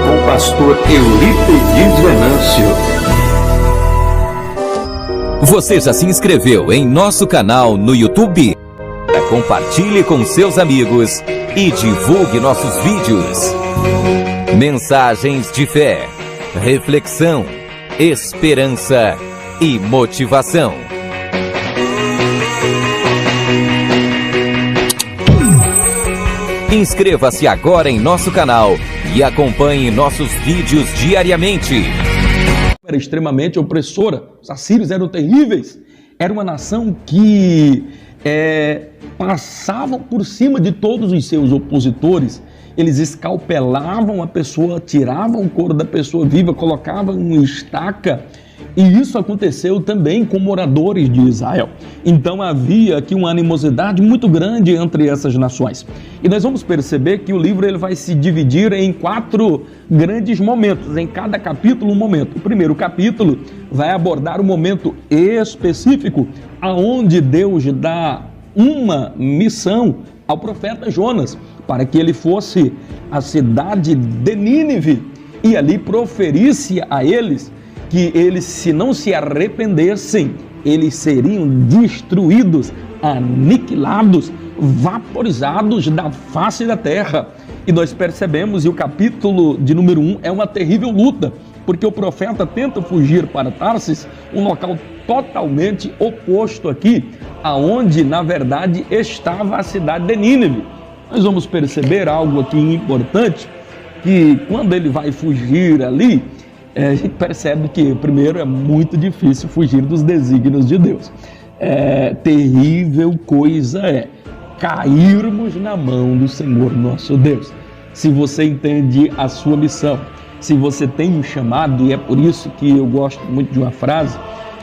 com o pastor Eurípides Venâncio. Você já se inscreveu em nosso canal no YouTube? Compartilhe com seus amigos e divulgue nossos vídeos. Mensagens de fé, reflexão, esperança e motivação. Inscreva-se agora em nosso canal e acompanhe nossos vídeos diariamente. Era extremamente opressora, os assírios eram terríveis, era uma nação que passavam por cima de todos os seus opositores. Eles escalpelavam a pessoa, tiravam o couro da pessoa viva, colocavam em estaca, e isso aconteceu também com moradores de Israel. Então havia aqui uma animosidade muito grande entre essas nações. E nós vamos perceber que o livro ele vai se dividir em 4 grandes momentos, em cada capítulo um momento. O primeiro capítulo vai abordar um momento específico aonde Deus dá uma missão ao profeta Jonas, para que ele fosse à cidade de Nínive e ali proferisse a eles que eles, se não se arrependessem, eles seriam destruídos, aniquilados, vaporizados da face da terra. E nós percebemos, e o capítulo de número 1 é uma terrível luta, porque o profeta tenta fugir para Tarsis, um local totalmente oposto aqui, aonde na verdade estava a cidade de Nínive. Nós vamos perceber algo aqui importante, que quando ele vai fugir ali, a gente percebe que primeiro é muito difícil fugir dos desígnios de Deus. Terrível coisa é cairmos na mão do Senhor nosso Deus. Se você entende a sua missão, se você tem um chamado, e é por isso que eu gosto muito de uma frase,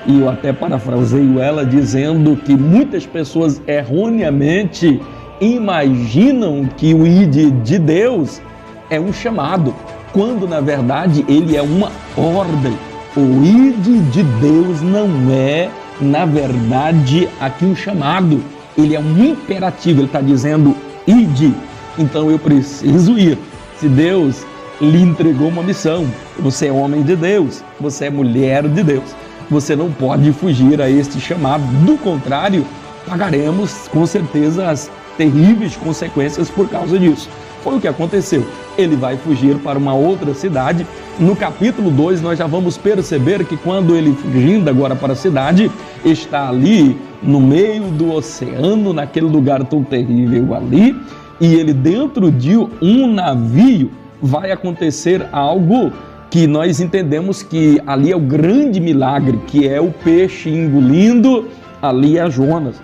e eu até parafraseio ela dizendo que muitas pessoas erroneamente imaginam que o ID de Deus é um chamado, quando na verdade ele é uma ordem. O ID de Deus não é, na verdade, aqui um chamado, ele é um imperativo, ele está dizendo ide, então eu preciso ir. Se Deus lhe entregou uma missão, você é homem de Deus, você é mulher de Deus, você não pode fugir a este chamado, do contrário, pagaremos com certeza as terríveis consequências por causa disso. Foi o que aconteceu. Ele vai fugir para uma outra cidade. No capítulo 2 nós já vamos perceber que quando ele fugindo agora para a cidade, está ali no meio do oceano, naquele lugar tão terrível ali, e ele dentro de um navio vai acontecer algo que nós entendemos que ali é o grande milagre, que é o peixe engolindo ali a Jonas.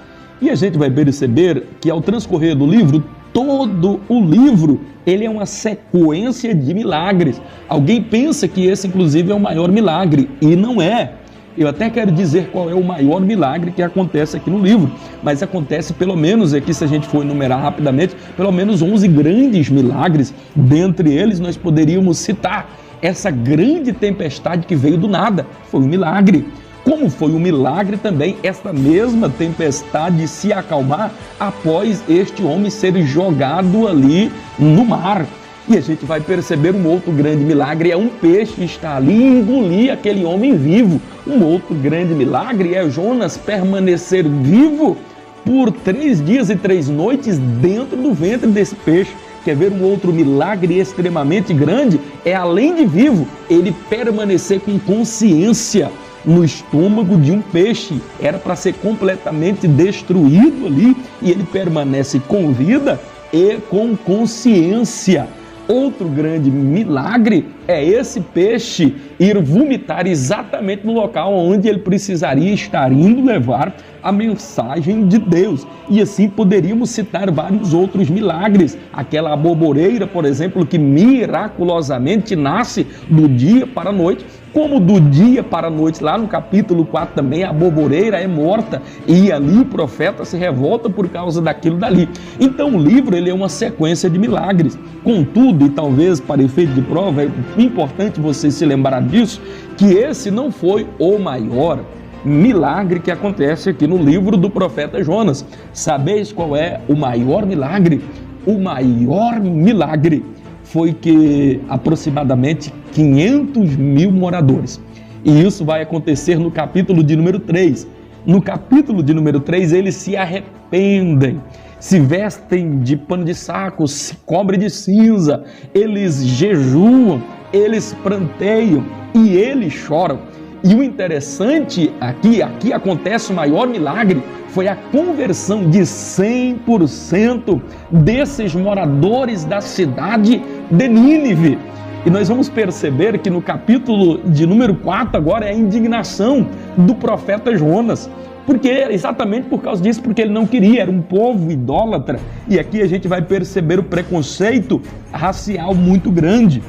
E a gente vai perceber que ao transcorrer do livro, todo o livro, ele é uma sequência de milagres. Alguém pensa que esse, inclusive, é o maior milagre, e não é. Eu até quero dizer qual é o maior milagre que acontece aqui no livro, mas acontece pelo menos, aqui se a gente for enumerar rapidamente, pelo menos 11 grandes milagres. Dentre eles, nós poderíamos citar essa grande tempestade que veio do nada, foi um milagre. Como foi um milagre também esta mesma tempestade se acalmar após este homem ser jogado ali no mar. E a gente vai perceber um outro grande milagre, é um peixe estar ali e engolir aquele homem vivo. Um outro grande milagre é Jonas permanecer vivo por 3 dias e 3 noites dentro do ventre desse peixe. Quer ver um outro milagre extremamente grande? É, além de vivo, ele permanecer com consciência no estômago de um peixe. Era para ser completamente destruído ali, e ele permanece com vida e com consciência. Outro grande milagre é esse peixe ir vomitar exatamente no local onde ele precisaria estar indo levar a mensagem de Deus. E assim poderíamos citar vários outros milagres. Aquela aboboreira, por exemplo, que miraculosamente nasce do dia para a noite, como do dia para a noite, lá no capítulo 4 também, a aboboreira é morta e ali o profeta se revolta por causa daquilo dali. Então o livro ele é uma sequência de milagres. Contudo, e talvez para efeito de prova, é importante você se lembrar disso, que esse não foi o maior milagre que acontece aqui no livro do profeta Jonas. Sabeis qual é o maior milagre? O maior milagre foi que aproximadamente 500 mil moradores. E isso vai acontecer no capítulo de número 3. No capítulo de número 3, eles se arrependem, se vestem de pano de saco, se cobrem de cinza, eles jejuam, eles pranteiam e eles choram. E o interessante aqui acontece o maior milagre, foi a conversão de 100% desses moradores da cidade de Nínive. E nós vamos perceber que no capítulo de número 4 agora é a indignação do profeta Jonas. Porque exatamente por causa disso, porque ele não queria, era um povo idólatra. E aqui a gente vai perceber o preconceito racial muito grande.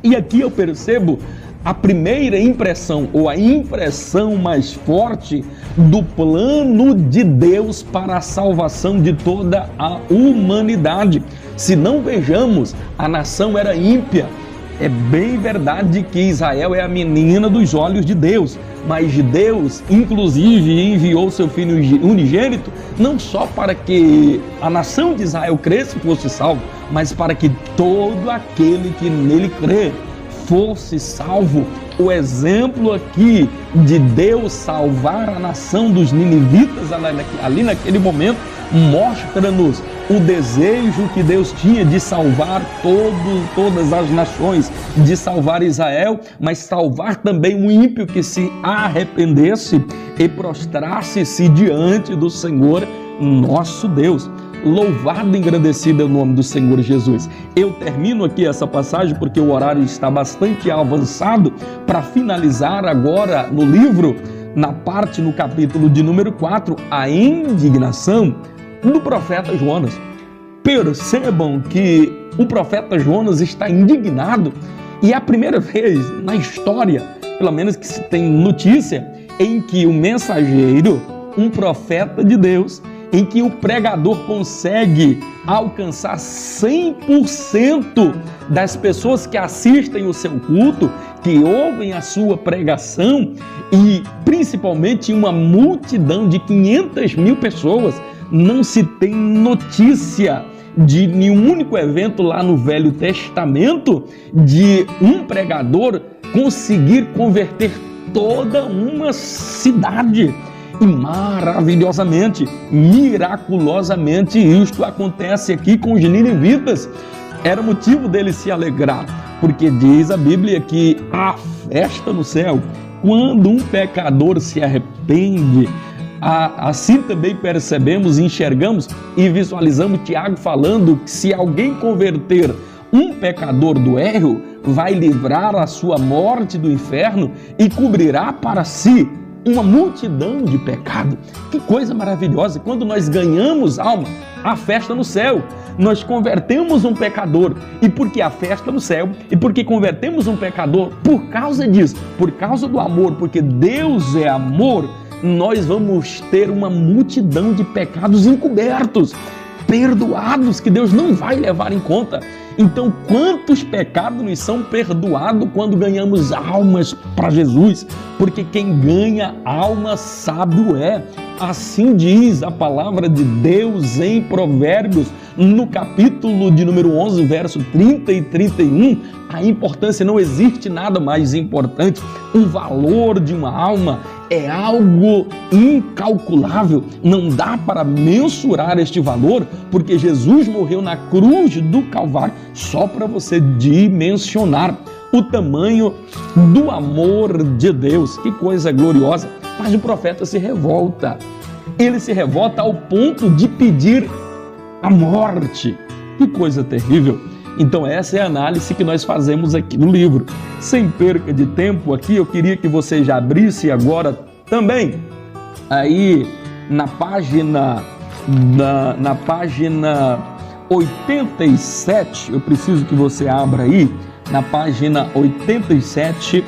E aqui eu percebo a primeira impressão, ou a impressão mais forte do plano de Deus para a salvação de toda a humanidade. Se não vejamos, a nação era ímpia. É bem verdade que Israel é a menina dos olhos de Deus, mas Deus, inclusive, enviou seu Filho unigênito, não só para que a nação de Israel cresça e fosse salvo, mas para que todo aquele que nele crê fosse salvo. O exemplo aqui de Deus salvar a nação dos ninivitas ali naquele momento mostra-nos o desejo que Deus tinha de salvar todas as nações, de salvar Israel, mas salvar também um ímpio que se arrependesse e prostrasse-se diante do Senhor nosso Deus. Louvado e engrandecido é o nome do Senhor Jesus. Eu termino aqui essa passagem porque o horário está bastante avançado para finalizar agora no livro, no capítulo de número 4, a indignação do profeta Jonas. Percebam que o profeta Jonas está indignado e é a primeira vez na história, pelo menos que se tem notícia, em que o mensageiro, um profeta de Deus, em que o pregador consegue alcançar 100% das pessoas que assistem o seu culto, que ouvem a sua pregação, e principalmente uma multidão de 500 mil pessoas. Não se tem notícia de nenhum único evento lá no Velho Testamento de um pregador conseguir converter toda uma cidade. E maravilhosamente, miraculosamente, isto acontece aqui com os ninivitas. Era motivo deles se alegrar, porque diz a Bíblia que há festa no céu quando um pecador se arrepende. Assim também percebemos, enxergamos e visualizamos Tiago falando que se alguém converter um pecador do erro, vai livrar a sua morte do inferno e cobrirá para si uma multidão de pecado. Que coisa maravilhosa! Quando nós ganhamos alma, a festa no céu. Nós convertemos um pecador, e porque a festa no céu, e porque convertemos um pecador, por causa disso, por causa do amor, porque Deus é amor, nós vamos ter uma multidão de pecados encobertos, perdoados, que Deus não vai levar em conta. Então, quantos pecados nos são perdoados quando ganhamos almas para Jesus? Porque quem ganha alma sábio é. Assim diz a palavra de Deus em Provérbios, no capítulo de número 11, verso 30 e 31, a importância, não existe nada mais importante. O valor de uma alma é algo incalculável, não dá para mensurar este valor, porque Jesus morreu na cruz do Calvário, só para você dimensionar o tamanho do amor de Deus. Que coisa gloriosa! Mas o profeta se revolta, ele se revolta ao ponto de pedir a morte. Que coisa terrível! Então essa é a análise que nós fazemos aqui no livro. Sem perca de tempo aqui, eu queria que você já abrisse agora também aí na página 87, eu preciso que você abra aí, na página 87,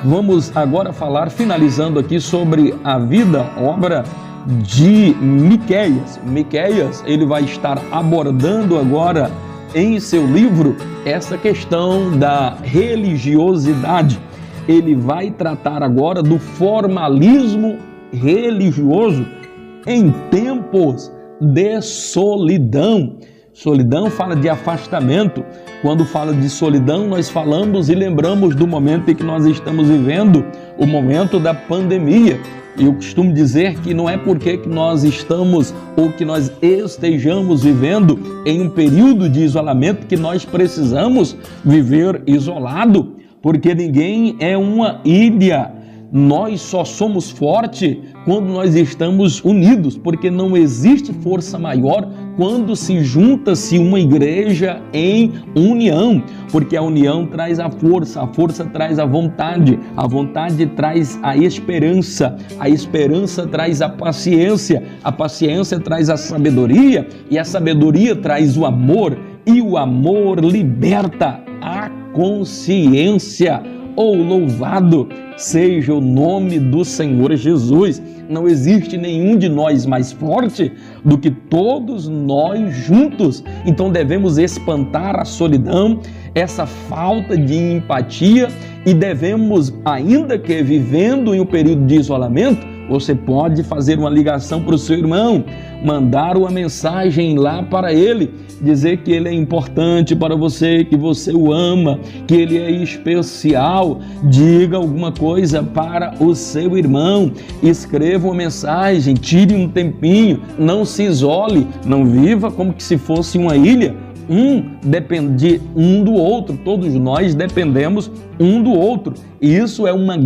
vamos agora falar, finalizando aqui, sobre a vida, obra de Miqueias. Miqueias, ele vai estar abordando agora em seu livro essa questão da religiosidade. Ele vai tratar agora do formalismo religioso em tempos de solidão. Solidão fala de afastamento. Quando fala de solidão, nós falamos e lembramos do momento em que nós estamos vivendo, o momento da pandemia. Eu costumo dizer que não é porque que nós estamos ou que nós estejamos vivendo em um período de isolamento que nós precisamos viver isolado, porque ninguém é uma ilha. Nós só somos fortes quando nós estamos unidos, porque não existe força maior quando se junta-se uma igreja em união, porque a união traz a força traz a vontade traz a esperança traz a paciência traz a sabedoria, e a sabedoria traz o amor, e o amor liberta a consciência. Oh, louvado seja o nome do Senhor Jesus! Não existe nenhum de nós mais forte do que todos nós juntos. Então devemos espantar a solidão, essa falta de empatia, e devemos, ainda que vivendo em um período de isolamento, você pode fazer uma ligação para o seu irmão, mandar uma mensagem lá para ele, dizer que ele é importante para você, que você o ama, que ele é especial. Diga alguma coisa para o seu irmão, escreva uma mensagem, tire um tempinho, não se isole, não viva como que se fosse uma ilha. Depende um do outro, todos nós dependemos um do outro, e isso é uma